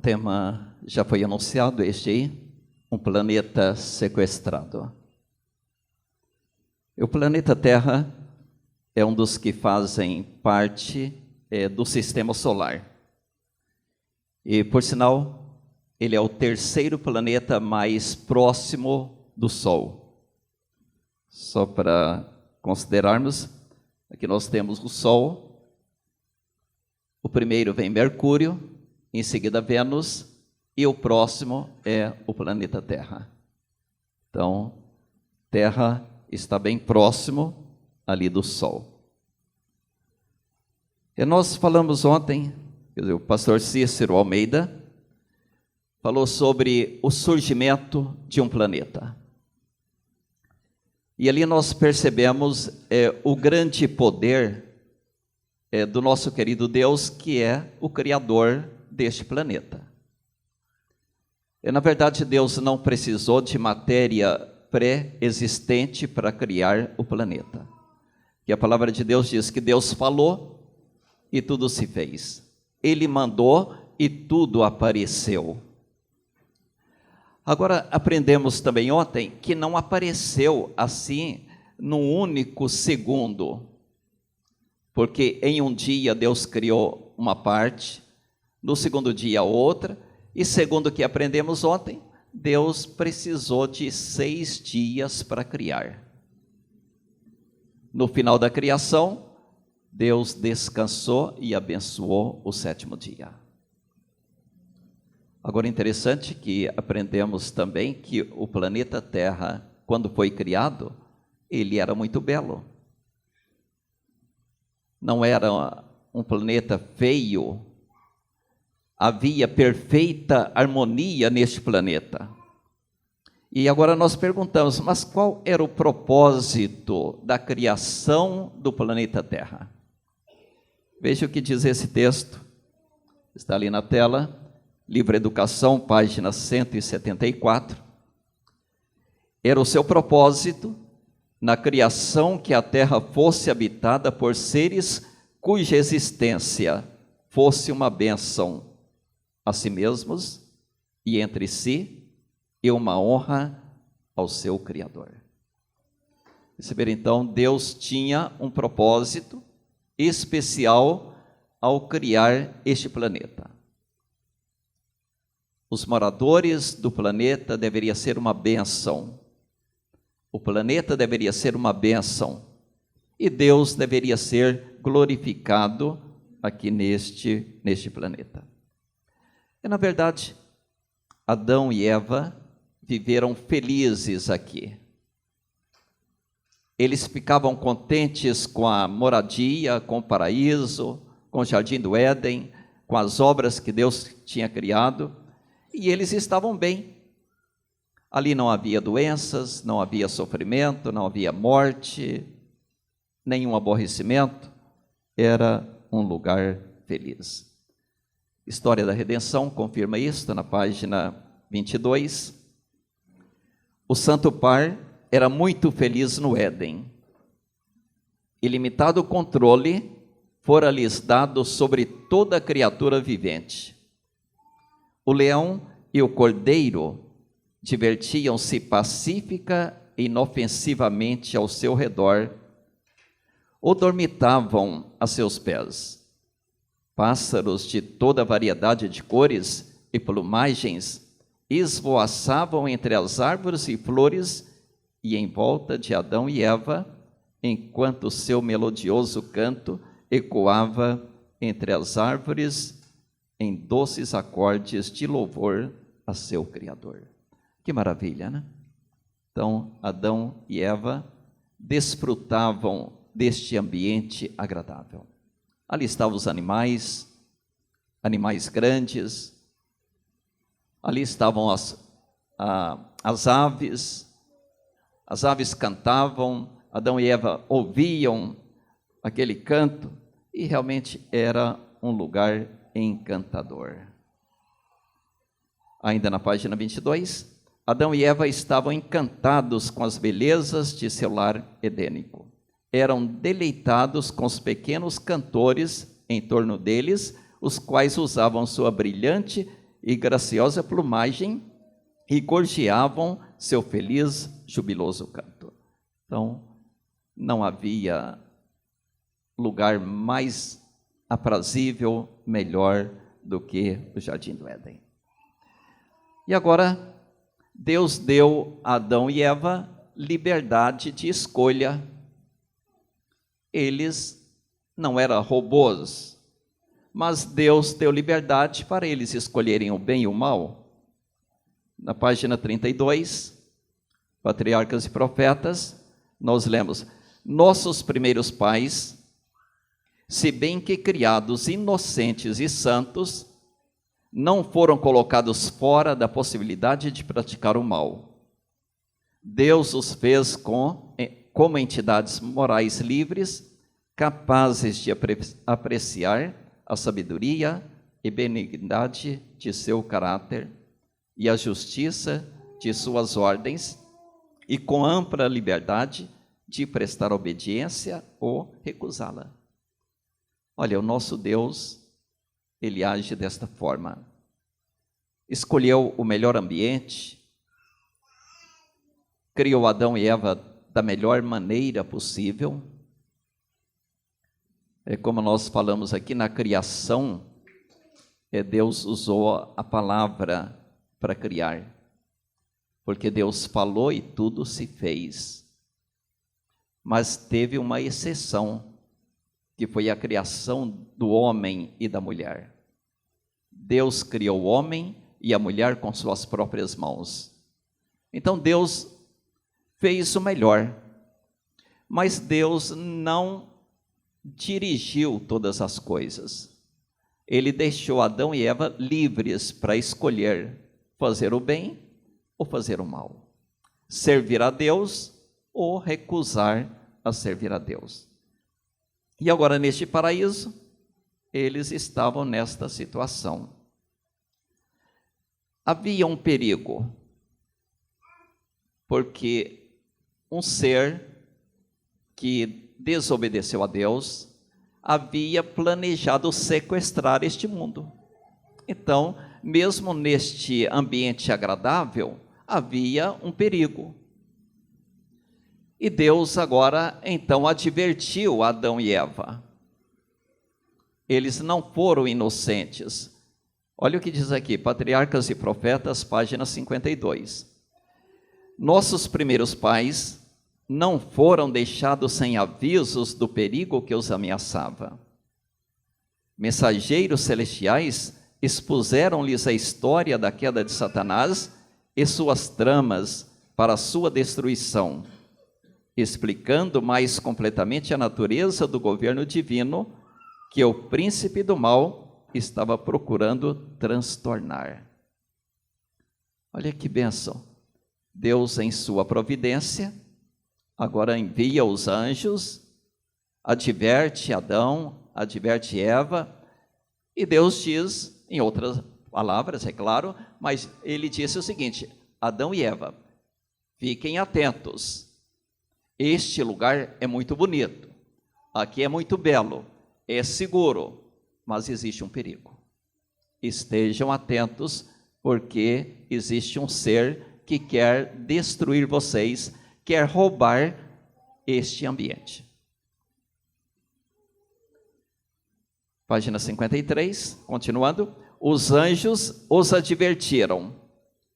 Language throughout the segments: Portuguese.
tema já foi anunciado, este aí, um planeta sequestrado. O planeta Terra é um dos que fazem parte do sistema solar. E, por sinal, ele é o terceiro planeta mais próximo do Sol. Só para considerarmos, aqui nós temos o Sol, o primeiro vem Mercúrio, em seguida Vênus, e o próximo é o planeta Terra. Então, Terra está bem próximo ali do Sol. E nós falamos ontem, o pastor Cícero Almeida falou sobre o surgimento de um planeta. E ali nós percebemos o grande poder do nosso querido Deus, que é o Criador deste planeta. Na verdade, Deus não precisou de matéria pré-existente para criar o planeta. E a palavra de Deus diz que Deus falou e tudo se fez. Ele mandou e tudo apareceu. Agora, aprendemos também ontem que não apareceu assim num único segundo. Porque em um dia Deus criou uma parte, no segundo dia outra, e segundo o que aprendemos ontem, Deus precisou de 6 dias para criar. No final da criação, Deus descansou e abençoou o 7º dia. Agora, interessante que aprendemos também que o planeta Terra, quando foi criado, ele era muito belo. Não era um planeta feio. Havia perfeita harmonia neste planeta. E agora nós perguntamos, mas qual era o propósito da criação do planeta Terra? Veja o que diz esse texto. Está ali na tela. Livro Educação, página 174. Era o seu propósito, na criação, que a terra fosse habitada por seres cuja existência fosse uma bênção a si mesmos e entre si, e uma honra ao seu Criador. Perceberam então, Deus tinha um propósito especial ao criar este planeta. Os moradores do planeta deveriam ser uma bênção. O planeta deveria ser uma bênção. E Deus deveria ser glorificado aqui neste planeta. E, na verdade, Adão e Eva viveram felizes aqui. Eles ficavam contentes com a moradia, com o paraíso, com o jardim do Éden, com as obras que Deus tinha criado. E eles estavam bem. Ali não havia doenças, não havia sofrimento, não havia morte, nenhum aborrecimento. Era um lugar feliz. História da Redenção confirma isso, na página 22. O Santo Par era muito feliz no Éden. Ilimitado controle fora-lhes dado sobre toda criatura vivente. O leão e o cordeiro divertiam-se pacífica e inofensivamente ao seu redor, ou dormitavam a seus pés. Pássaros de toda variedade de cores e plumagens esvoaçavam entre as árvores e flores e em volta de Adão e Eva, enquanto seu melodioso canto ecoava entre as árvores em doces acordes de louvor a seu Criador. Que maravilha, né? Então, Adão e Eva desfrutavam deste ambiente agradável. Ali estavam os animais grandes, ali estavam as aves cantavam, Adão e Eva ouviam aquele canto, e realmente era um lugar encantador. Ainda na página 22, Adão e Eva estavam encantados com as belezas de seu lar edênico. Eram deleitados com os pequenos cantores em torno deles, os quais usavam sua brilhante e graciosa plumagem e gorjeavam seu feliz, jubiloso canto. Então, não havia lugar mais aprazível, melhor do que o Jardim do Éden. E agora, Deus deu a Adão e Eva liberdade de escolha. Eles não eram robôs, mas Deus deu liberdade para eles escolherem o bem e o mal. Na página 32, Patriarcas e Profetas, nós lemos: nossos primeiros pais, se bem que criados inocentes e santos, não foram colocados fora da possibilidade de praticar o mal. Deus os fez como entidades morais livres, capazes de apreciar a sabedoria e benignidade de seu caráter e a justiça de suas ordens, e com ampla liberdade de prestar obediência ou recusá-la. Olha, o nosso Deus, ele age desta forma. Escolheu o melhor ambiente, criou Adão e Eva da melhor maneira possível. Como nós falamos aqui na criação, Deus usou a palavra para criar, porque Deus falou e tudo se fez. Mas teve uma exceção, que foi a criação do homem e da mulher. Deus criou o homem e a mulher com suas próprias mãos. Então Deus fez o melhor, mas Deus não dirigiu todas as coisas. Ele deixou Adão e Eva livres para escolher fazer o bem ou fazer o mal, servir a Deus ou recusar a servir a Deus. E agora, neste paraíso, eles estavam nesta situação. Havia um perigo, porque um ser que desobedeceu a Deus havia planejado sequestrar este mundo. Então, mesmo neste ambiente agradável, havia um perigo. E Deus agora, então, advertiu Adão e Eva. Eles não foram inocentes. Olha o que diz aqui, Patriarcas e Profetas, página 52. Nossos primeiros pais não foram deixados sem avisos do perigo que os ameaçava. Mensageiros celestiais expuseram-lhes a história da queda de Satanás e suas tramas para a sua destruição, explicando mais completamente a natureza do governo divino que o príncipe do mal estava procurando transtornar. Olha que bênção! Deus, em sua providência, agora envia os anjos, adverte Adão, adverte Eva, e Deus diz, em outras palavras, é claro, mas ele disse o seguinte: Adão e Eva, fiquem atentos, este lugar é muito bonito, aqui é muito belo, é seguro, mas existe um perigo. Estejam atentos, porque existe um ser que quer destruir vocês, quer roubar este ambiente. Página 53, continuando. Os anjos os advertiram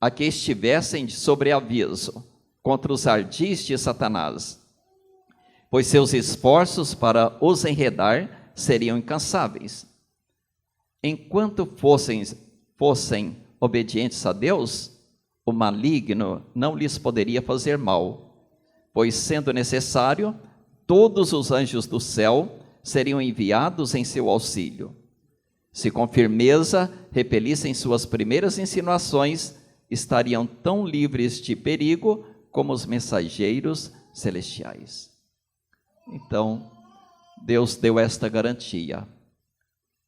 a que estivessem de sobreaviso contra os ardis de Satanás, pois seus esforços para os enredar seriam incansáveis. Enquanto fossem obedientes a Deus, o maligno não lhes poderia fazer mal, pois, sendo necessário, todos os anjos do céu seriam enviados em seu auxílio. Se com firmeza repelissem suas primeiras insinuações, estariam tão livres de perigo como os mensageiros celestiais. Então, Deus deu esta garantia.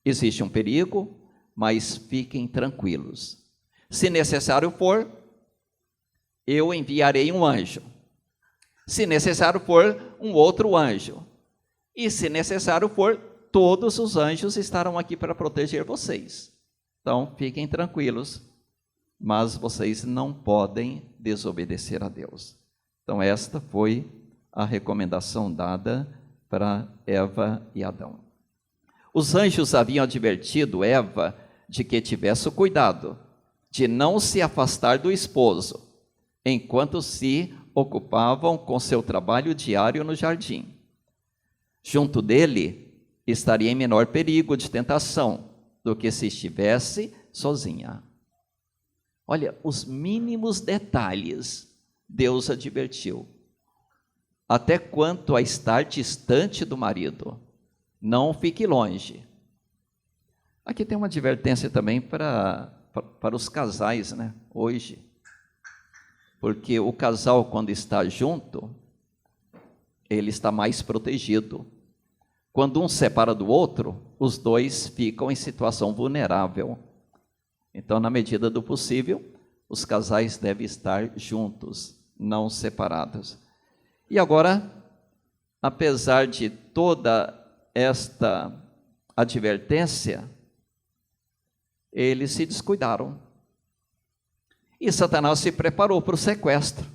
Existe um perigo, mas fiquem tranquilos. Se necessário for, eu enviarei um anjo. Se necessário for, um outro anjo. E se necessário for, todos os anjos estarão aqui para proteger vocês. Então, fiquem tranquilos, mas vocês não podem desobedecer a Deus. Então, esta foi a recomendação dada para Eva e Adão. Os anjos haviam advertido Eva de que tivesse o cuidado de não se afastar do esposo, enquanto se ocupavam com seu trabalho diário no jardim. Junto dele, estaria em menor perigo de tentação do que se estivesse sozinha. Olha, os mínimos detalhes Deus advertiu. Até quanto a estar distante do marido, não fique longe. Aqui tem uma advertência também para os casais, né? Hoje. Porque o casal, quando está junto, ele está mais protegido. Quando um separa do outro, os dois ficam em situação vulnerável. Então, na medida do possível, os casais devem estar juntos, não separados. E agora, apesar de toda esta advertência, eles se descuidaram. E Satanás se preparou para o sequestro.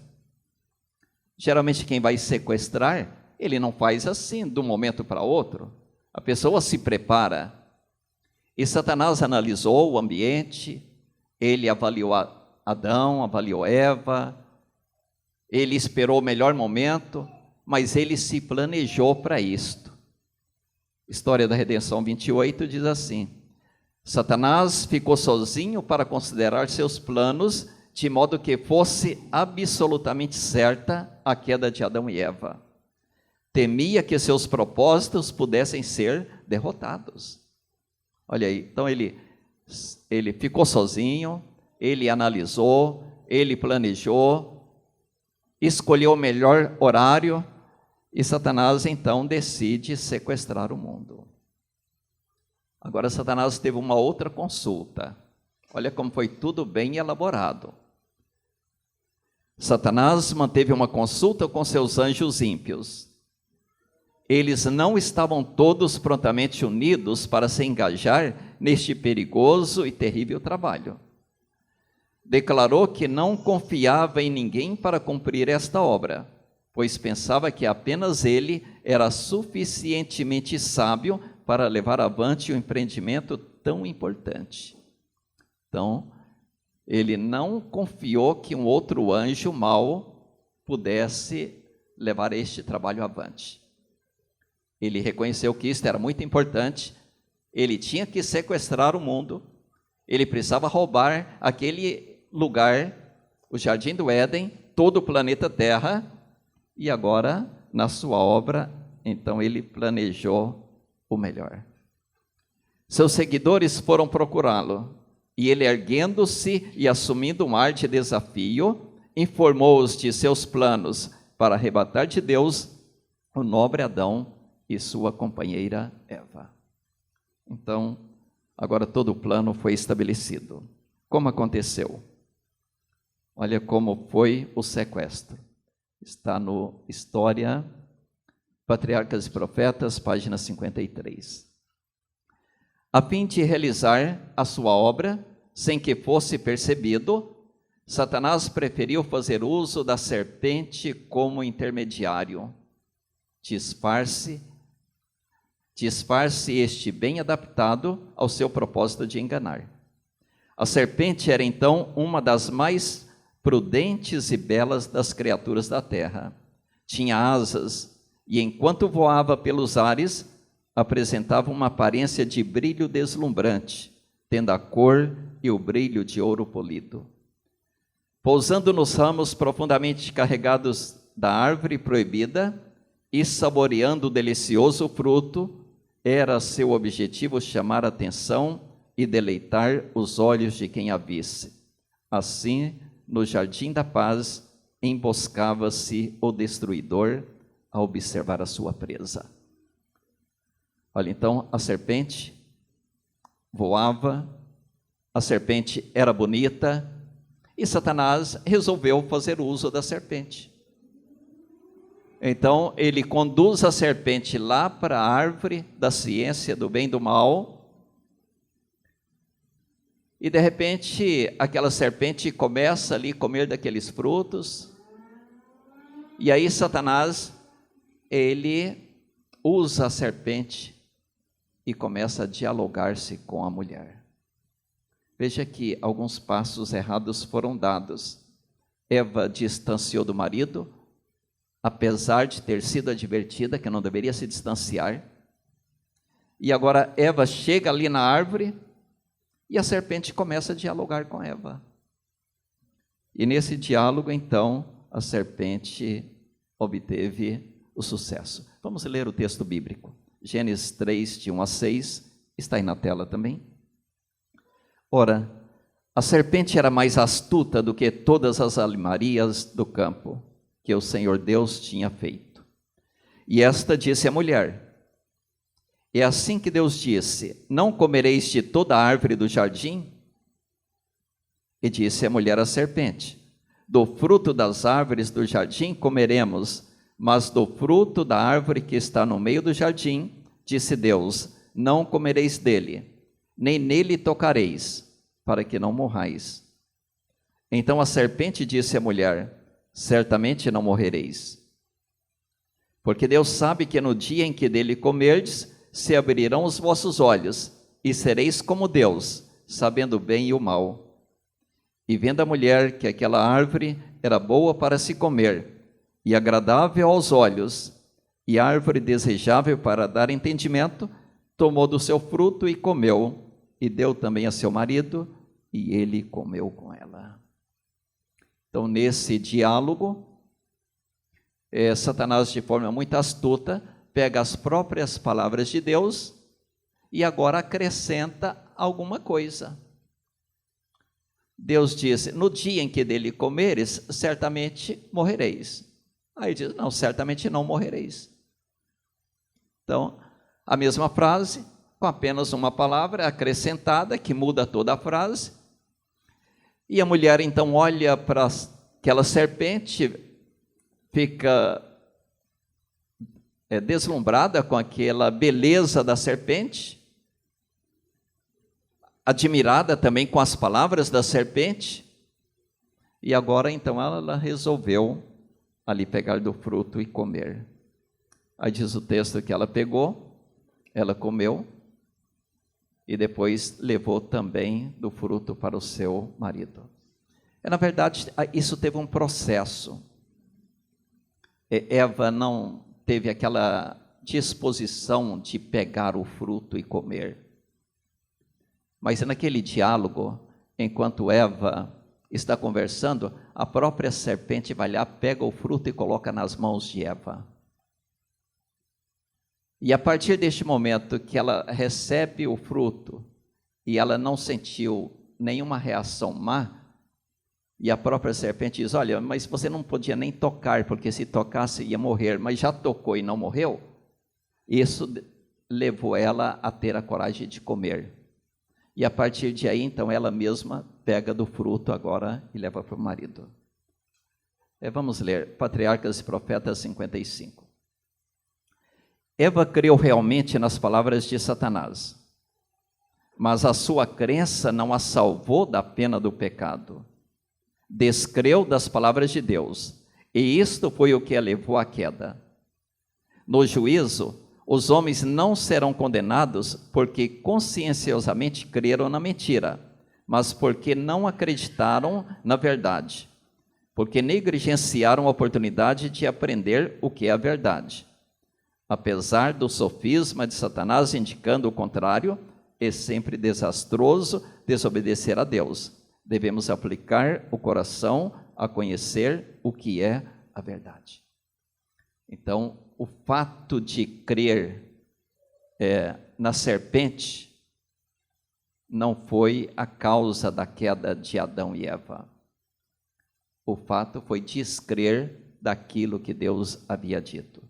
Geralmente quem vai sequestrar, ele não faz assim, de um momento para outro. A pessoa se prepara. E Satanás analisou o ambiente, ele avaliou Adão, avaliou Eva, ele esperou o melhor momento, mas ele se planejou para isto. História da Redenção 28 diz assim: Satanás ficou sozinho para considerar seus planos, de modo que fosse absolutamente certa a queda de Adão e Eva. Temia que seus propósitos pudessem ser derrotados. Olha aí, então ele ficou sozinho, ele analisou, ele planejou, escolheu o melhor horário, e Satanás então decide sequestrar o mundo. Agora Satanás teve uma outra consulta. Olha como foi tudo bem elaborado. Satanás manteve uma consulta com seus anjos ímpios. Eles não estavam todos prontamente unidos para se engajar neste perigoso e terrível trabalho. Declarou que não confiava em ninguém para cumprir esta obra, pois pensava que apenas ele era suficientemente sábio para levar avante um empreendimento tão importante. Então, ele não confiou que um outro anjo mau pudesse levar este trabalho avante. Ele reconheceu que isso era muito importante, ele tinha que sequestrar o mundo, ele precisava roubar aquele lugar, o Jardim do Éden, todo o planeta Terra, e agora, na sua obra, então ele planejou o melhor. Seus seguidores foram procurá-lo, e ele, erguendo-se e assumindo um ar de desafio, informou-os de seus planos para arrebatar de Deus o nobre Adão e sua companheira Eva. Então, agora todo o plano foi estabelecido. Como aconteceu? Olha como foi o sequestro. Está no História, Patriarcas e Profetas, página 53. A fim de realizar a sua obra, sem que fosse percebido, Satanás preferiu fazer uso da serpente como intermediário. Disfarce este bem adaptado ao seu propósito de enganar. A serpente era então uma das mais prudentes e belas das criaturas da terra. Tinha asas e, enquanto voava pelos ares, apresentava uma aparência de brilho deslumbrante, tendo a cor e o brilho de ouro polido. Pousando nos ramos profundamente carregados da árvore proibida e saboreando o delicioso fruto, era seu objetivo chamar a atenção e deleitar os olhos de quem a visse. Assim, no Jardim da Paz, emboscava-se o destruidor a observar a sua presa. Olha, então, a serpente voava, a serpente era bonita, e Satanás resolveu fazer uso da serpente. Então, ele conduz a serpente lá para a árvore da ciência do bem e do mal, E de repente, aquela serpente começa ali a comer daqueles frutos. E aí Satanás, ele usa a serpente e começa a dialogar-se com a mulher. Veja que alguns passos errados foram dados. Eva distanciou do marido, apesar de ter sido advertida que não deveria se distanciar. E agora Eva chega ali na árvore e a serpente começa a dialogar com Eva. E nesse diálogo, então, a serpente obteve o sucesso. Vamos ler o texto bíblico. Gênesis 3, de 1 a 6, está aí na tela também. Ora, a serpente era mais astuta do que todas as armarias do campo que o Senhor Deus tinha feito. E esta disse à mulher: é assim que Deus disse: não comereis de toda a árvore do jardim? E disse a mulher à serpente: do fruto das árvores do jardim comeremos, mas do fruto da árvore que está no meio do jardim, disse Deus: não comereis dele, nem nele tocareis, para que não morrais. Então a serpente disse à mulher: certamente não morrereis. Porque Deus sabe que no dia em que dele comerdes, se abrirão os vossos olhos, e sereis como Deus, sabendo o bem e o mal. E vendo a mulher que aquela árvore era boa para se comer, e agradável aos olhos, e árvore desejável para dar entendimento, tomou do seu fruto e comeu, e deu também a seu marido, e ele comeu com ela. Então, nesse diálogo, Satanás, de forma muito astuta, pega as próprias palavras de Deus e agora acrescenta alguma coisa. Deus disse: no dia em que dele comeres, certamente morrereis. Aí diz: não, certamente não morrereis. Então, a mesma frase, com apenas uma palavra acrescentada, que muda toda a frase. E a mulher então olha para aquela serpente, fica deslumbrada com aquela beleza da serpente, admirada também com as palavras da serpente, e agora então ela resolveu ali pegar do fruto e comer. Aí diz o texto que ela pegou, ela comeu, e depois levou também do fruto para o seu marido. Na verdade, isso teve um processo. Eva não teve aquela disposição de pegar o fruto e comer. Mas naquele diálogo, enquanto Eva está conversando, a própria serpente vai lá, pega o fruto e coloca nas mãos de Eva. E a partir deste momento que ela recebe o fruto, e ela não sentiu nenhuma reação má, e a própria serpente diz: olha, mas você não podia nem tocar, porque se tocasse ia morrer, mas já tocou e não morreu. Isso levou ela a ter a coragem de comer. E a partir de aí, então, ela mesma pega do fruto agora e leva para o marido. Vamos ler Patriarcas e Profetas 55. Eva creu realmente nas palavras de Satanás, mas a sua crença não a salvou da pena do pecado. Descreu das palavras de Deus, e isto foi o que a levou à queda. No juízo, os homens não serão condenados porque conscienciosamente creram na mentira, mas porque não acreditaram na verdade, porque negligenciaram a oportunidade de aprender o que é a verdade. Apesar do sofisma de Satanás indicando o contrário, é sempre desastroso desobedecer a Deus. Devemos aplicar o coração a conhecer o que é a verdade. Então, o fato de crer na serpente não foi a causa da queda de Adão e Eva. O fato foi descrer daquilo que Deus havia dito.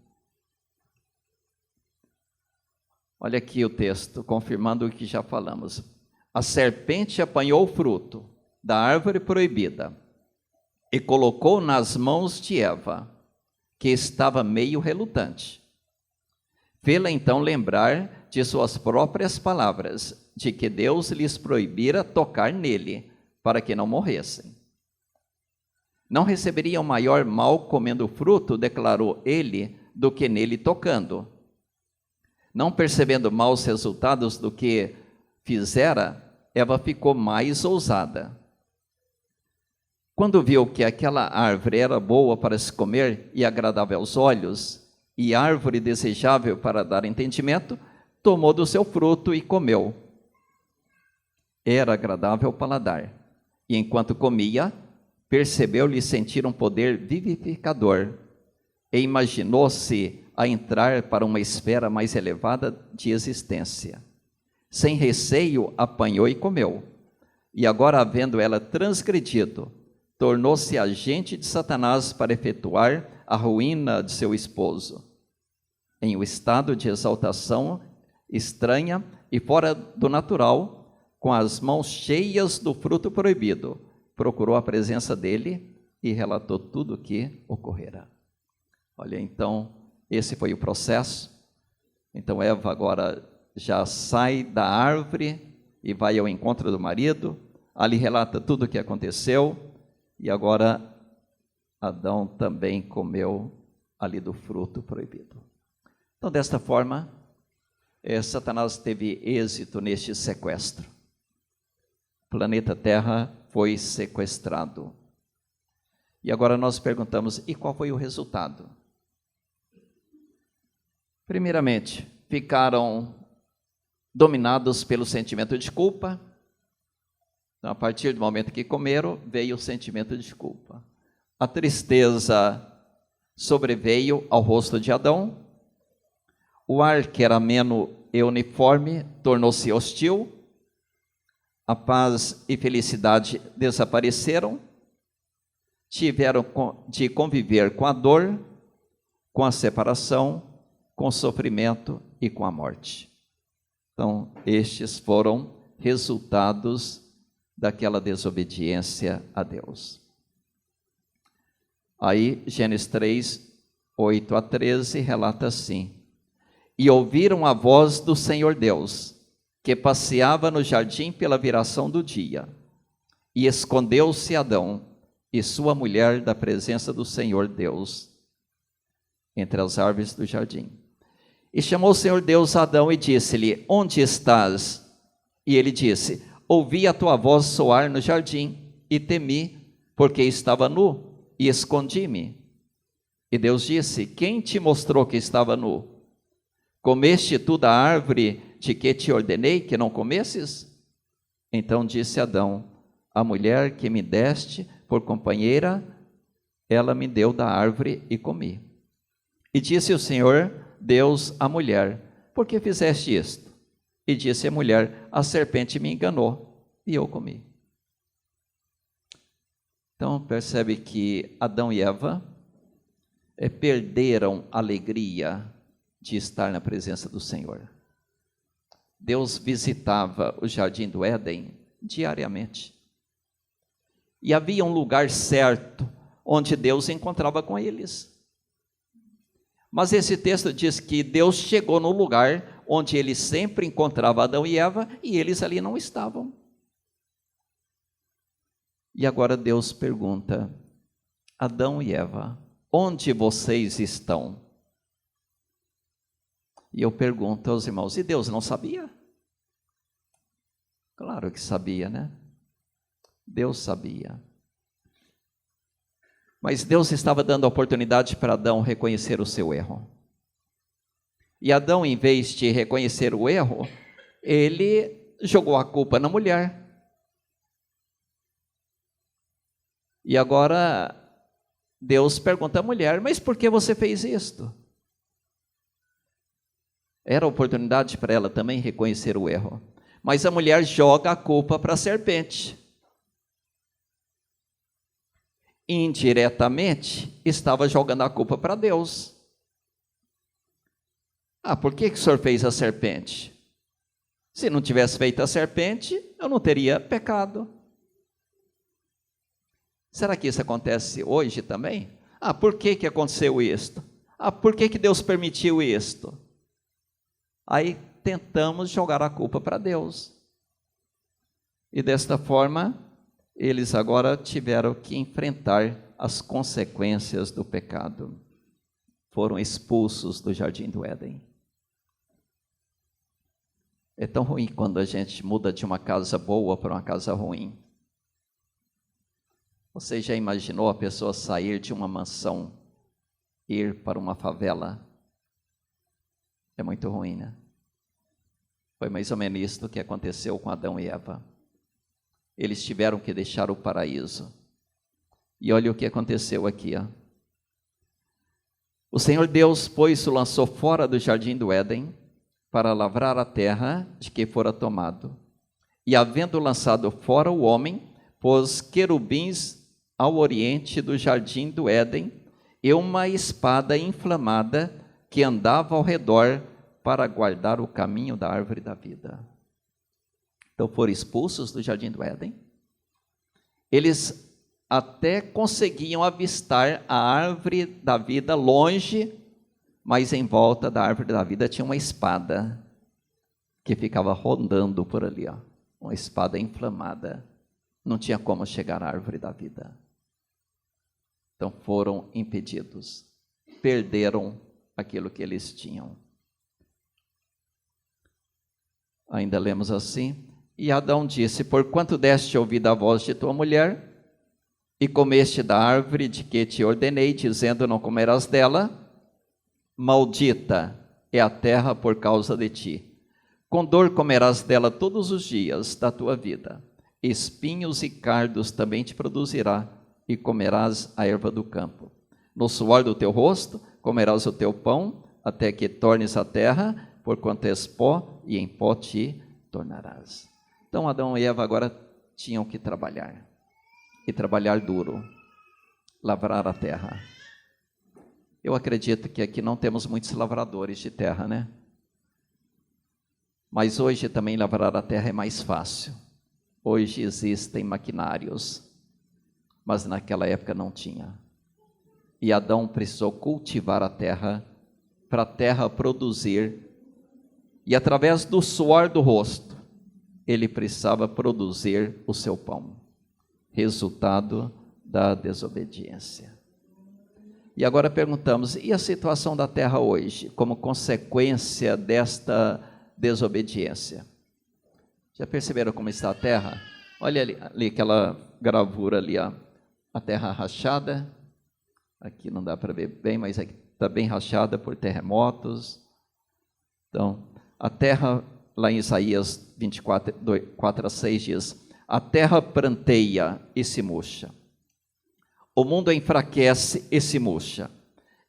Olha aqui o texto, confirmando o que já falamos. A serpente apanhou o fruto da árvore proibida e colocou nas mãos de Eva, que estava meio relutante. Fê-la então lembrar de suas próprias palavras, de que Deus lhes proibira tocar nele, para que não morressem. Não receberiam maior mal comendo o fruto, declarou ele, do que nele tocando. Não percebendo maus resultados do que fizera, Eva ficou mais ousada. Quando viu que aquela árvore era boa para se comer e agradável aos olhos, e árvore desejável para dar entendimento, tomou do seu fruto e comeu. Era agradável ao paladar, e enquanto comia, percebeu-lhe sentir um poder vivificador, e imaginou-se a entrar para uma esfera mais elevada de existência. Sem receio, apanhou e comeu. E agora, havendo ela transgredido, tornou-se agente de Satanás para efetuar a ruína de seu esposo. Em um estado de exaltação estranha e fora do natural, com as mãos cheias do fruto proibido, procurou a presença dele e relatou tudo o que ocorrera. Olha, então, esse foi o processo. Então, Eva agora já sai da árvore e vai ao encontro do marido. Ali relata tudo o que aconteceu. E agora, Adão também comeu ali do fruto proibido. Então, desta forma, Satanás teve êxito neste sequestro. O planeta Terra foi sequestrado. E agora nós perguntamos, e qual foi o resultado? Primeiramente, ficaram dominados pelo sentimento de culpa. Então, a partir do momento que comeram, veio o sentimento de culpa. A tristeza sobreveio ao rosto de Adão. O ar, que era ameno e uniforme, tornou-se hostil. A paz e felicidade desapareceram. Tiveram de conviver com a dor, com a separação, com o sofrimento e com a morte. Então, estes foram resultados daquela desobediência a Deus. Aí, Gênesis 3, 8 a 13, relata assim: E ouviram a voz do Senhor Deus, que passeava no jardim pela viração do dia. E escondeu-se Adão e sua mulher da presença do Senhor Deus, entre as árvores do jardim. E chamou o Senhor Deus a Adão e disse-lhe: Onde estás? E ele disse: Ouvi a tua voz soar no jardim, e temi, porque estava nu, e escondi-me. E Deus disse: Quem te mostrou que estava nu? Comeste tu da árvore de que te ordenei que não comesses? Então disse Adão: A mulher que me deste por companheira, ela me deu da árvore e comi. E disse o Senhor Deus à mulher: Por que fizeste isto? E disse a mulher: A serpente me enganou e eu comi. Então percebe que Adão e Eva perderam a alegria de estar na presença do Senhor. Deus visitava o jardim do Éden diariamente. E havia um lugar certo onde Deus se encontrava com eles. Mas esse texto diz que Deus chegou no lugar onde ele sempre encontrava Adão e Eva, e eles ali não estavam. E agora Deus pergunta: Adão e Eva, onde vocês estão? E eu pergunto aos irmãos: e Deus não sabia? Claro que sabia, né? Deus sabia. Mas Deus estava dando a oportunidade para Adão reconhecer o seu erro. E Adão, em vez de reconhecer o erro, ele jogou a culpa na mulher. E agora Deus pergunta à mulher: mas por que você fez isto? Era a oportunidade para ela também reconhecer o erro. Mas a mulher joga a culpa para a serpente. Indiretamente, estava jogando a culpa para Deus. Por que o senhor fez a serpente? Se não tivesse feito a serpente, eu não teria pecado. Será que isso acontece hoje também? Por que aconteceu isto? Por que Deus permitiu isto? Aí tentamos jogar a culpa para Deus. E desta forma, eles agora tiveram que enfrentar as consequências do pecado. Foram expulsos do jardim do Éden. É tão ruim quando a gente muda de uma casa boa para uma casa ruim. Você já imaginou a pessoa sair de uma mansão e ir para uma favela? É muito ruim, né? Foi mais ou menos isso que aconteceu com Adão e Eva. Eles tiveram que deixar o paraíso. E olha o que aconteceu aqui, ó. O Senhor Deus, pois, o lançou fora do jardim do Éden para lavrar a terra de que fora tomado. E havendo lançado fora o homem, pôs querubins ao oriente do jardim do Éden e uma espada inflamada que andava ao redor para guardar o caminho da árvore da vida. Então foram expulsos do jardim do Éden. Eles até conseguiam avistar a árvore da vida longe, mas em volta da árvore da vida tinha uma espada que ficava rondando por ali, ó. Uma espada inflamada. Não tinha como chegar à árvore da vida. Então foram impedidos. Perderam aquilo que eles tinham. Ainda lemos assim: e Adão disse: porquanto deste ouvido à voz de tua mulher, e comeste da árvore de que te ordenei, dizendo: não comerás dela, maldita é a terra por causa de ti. Com dor comerás dela todos os dias da tua vida. Espinhos e cardos também te produzirá, e comerás a erva do campo. No suor do teu rosto comerás o teu pão, até que tornes a terra, porquanto és pó, e em pó te tornarás. Então Adão e Eva agora tinham que trabalhar, e trabalhar duro, lavrar a terra. Eu acredito que aqui não temos muitos lavradores de terra, né? Mas hoje também lavrar a terra é mais fácil. Hoje existem maquinários, mas naquela época não tinha. E Adão precisou cultivar a terra, para a terra produzir, e através do suor do rosto, ele precisava produzir o seu pão, resultado da desobediência. E agora perguntamos, e a situação da terra hoje, como consequência desta desobediência? Já perceberam como está a terra? Olha ali aquela gravura ali, ó. A terra rachada, aqui não dá para ver bem, mas aqui está bem rachada por terremotos. Então, a terra, lá em Isaías 24, 4-6 diz: a terra pranteia e se murcha. O mundo enfraquece e se murcha.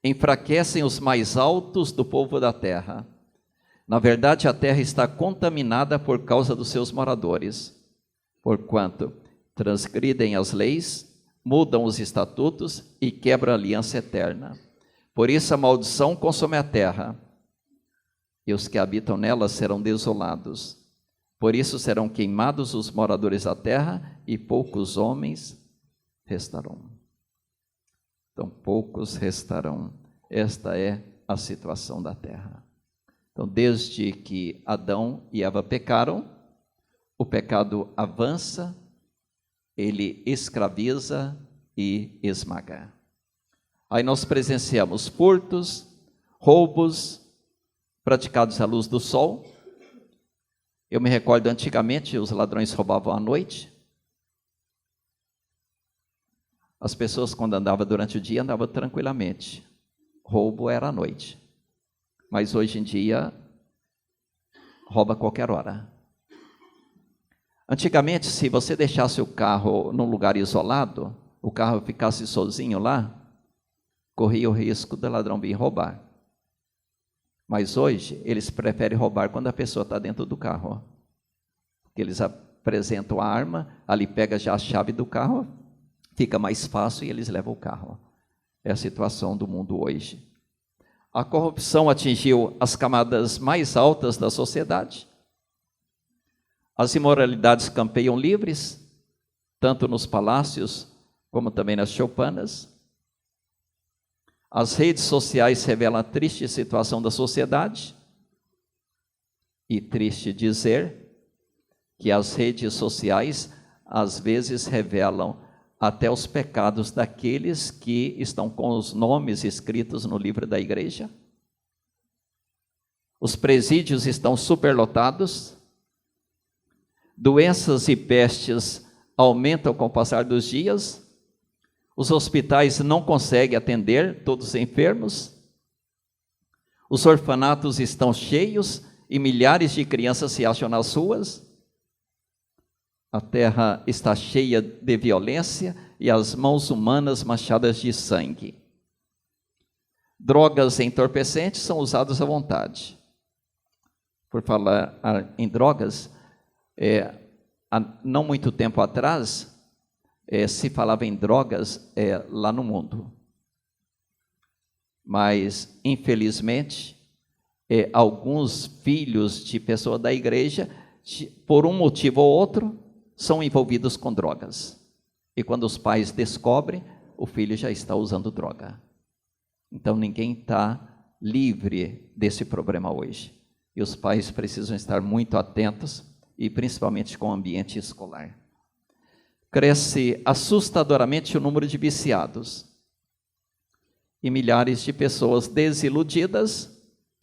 Enfraquecem os mais altos do povo da terra. Na verdade, a terra está contaminada por causa dos seus moradores, porquanto transgridem as leis, mudam os estatutos e quebram a aliança eterna. Por isso a maldição consome a terra, e os que habitam nela serão desolados. Por isso serão queimados os moradores da terra, e poucos homens restarão. Então, poucos restarão. Esta é a situação da terra. Então, desde que Adão e Eva pecaram, o pecado avança, ele escraviza e esmaga. Aí nós presenciamos furtos, roubos, praticados à luz do sol. Eu me recordo, antigamente, os ladrões roubavam à noite. As pessoas, quando andavam durante o dia, andavam tranquilamente. Roubo era à noite. Mas hoje em dia, rouba a qualquer hora. Antigamente, se você deixasse o carro num lugar isolado, o carro ficasse sozinho lá, corria o risco do ladrão vir roubar. Mas hoje, eles preferem roubar quando a pessoa está dentro do carro. Porque eles apresentam a arma, ali pega já a chave do carro, fica mais fácil e eles levam o carro. É a situação do mundo hoje. A corrupção atingiu as camadas mais altas da sociedade. As imoralidades campeiam livres, tanto nos palácios como também nas choupanas. As redes sociais revelam a triste situação da sociedade. E triste dizer que as redes sociais às vezes revelam até os pecados daqueles que estão com os nomes escritos no livro da igreja. Os presídios estão superlotados, doenças e pestes aumentam com o passar dos dias, os hospitais não conseguem atender todos os enfermos, os orfanatos estão cheios e milhares de crianças se acham nas ruas, a terra está cheia de violência e as mãos humanas manchadas de sangue. Drogas entorpecentes são usadas à vontade. Por falar em drogas, não muito tempo atrás, se falava em drogas lá no mundo. Mas, infelizmente, alguns filhos de pessoas da igreja, por um motivo ou outro, são envolvidos com drogas. E quando os pais descobrem, o filho já está usando droga. Então, ninguém está livre desse problema hoje. E os pais precisam estar muito atentos, e principalmente com o ambiente escolar. Cresce assustadoramente o número de viciados. E milhares de pessoas desiludidas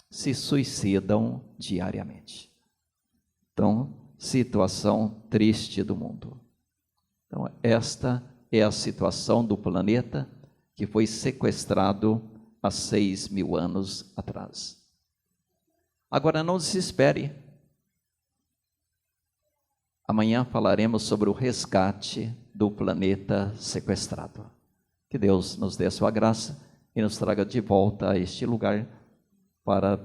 se suicidam diariamente. Então, situação triste do mundo. Então, esta é a situação do planeta que foi sequestrado há 6.000 anos atrás. Agora, não desespere. Amanhã falaremos sobre o resgate do planeta sequestrado. Que Deus nos dê a sua graça e nos traga de volta a este lugar para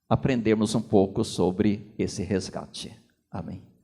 aprendermos um pouco sobre esse resgate. Amém.